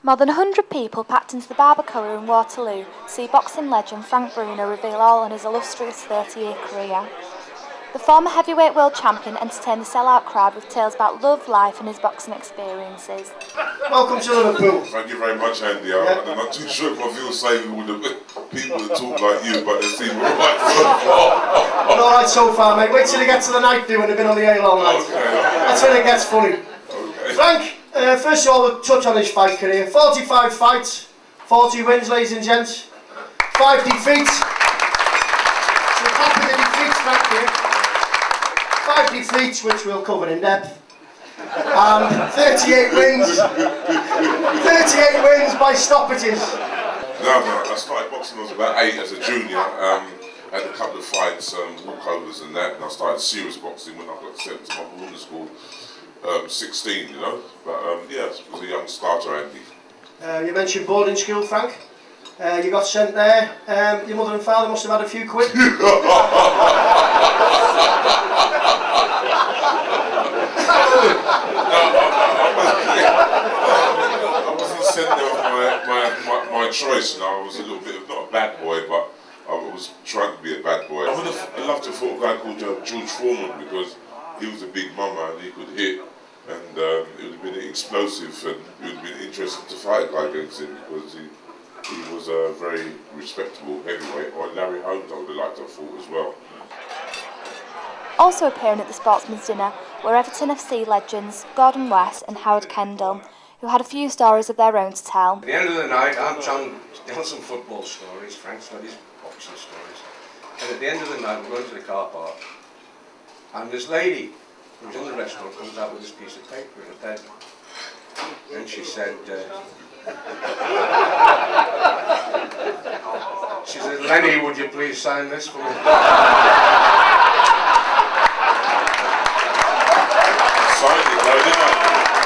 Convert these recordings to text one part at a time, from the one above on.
More than 100 people packed into the Barbacoa in Waterloo to see boxing legend Frank Bruno reveal all on his illustrious 30-year career. The former heavyweight world champion entertained the sellout crowd with tales about love, life and his boxing experiences. Welcome to Liverpool. Thank you very much, Andy. I'm not too sure if I feel safe with the people that talk like you, but they seem alright so far. I'm alright so far, mate. Wait till they get to the night do when they've been on the ale all night. Okay. That's when it gets funny. Okay. Frank, first of all, we'll touch on his fight career. 45 fights, 40 wins, ladies and gents. 5 defeats. So happy the defeats, Frank here. 5 defeats, which we'll cover in depth. And 38 wins. 38 wins by stoppages. No, I started boxing when I was about 8 as a junior. Had a couple of fights, walkovers and that, and I started serious boxing when I got sent to my school. 16, you know, but yeah, I was a young starter, Andy. You mentioned boarding school, Frank. You got sent there. Your mother and father must have had a few quid. I wasn't sent there of my choice, you know. I was a little bit of, not a bad boy, but I was trying to be a bad boy. I would have loved to have fought a guy called George Foreman because he was a big mama and he could hit. And it would have been explosive, and it would have been interesting to fight a guy against him because he was a very respectable heavyweight. Or Larry Holmes, I would have liked to have fought as well. Also appearing at the Sportsman's Dinner were Everton FC legends Gordon West and Howard Kendall, who had a few stories of their own to tell. At the end of the night, I'm telling some football stories, Frank's got his boxing stories. And at the end of the night, we're going to the car park, and this lady who's in the restaurant comes out with this piece of paper in a bed, and she said, she said, "Lenny, would you please sign this for me?"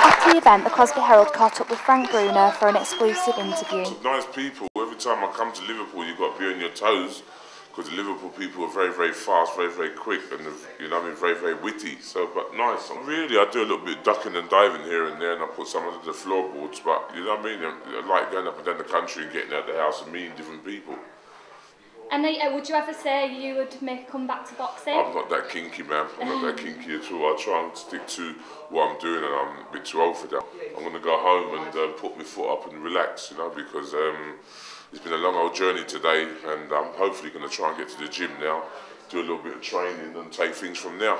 After the event, the Crosby Herald caught up with Frank Bruno for an exclusive interview. Nice people. Every time I come to Liverpool, you've got to be on your toes. Because the Liverpool people are very, very fast, very, very quick, and you know, I mean, very, very witty. So, but nice. Really, I do a little bit of ducking and diving here and there, and I put some under the floorboards. But you know what I mean? I like going up and down the country and getting out of the house and meeting different people. And would you ever say you would make a comeback to boxing? I'm not that kinky, man. I'm not that kinky at all. I try and stick to what I'm doing, and I'm a bit too old for that. I'm going to go home and put my foot up and relax, you know, because it's been a long old journey today, and I'm hopefully going to try and get to the gym now, do a little bit of training and take things from now.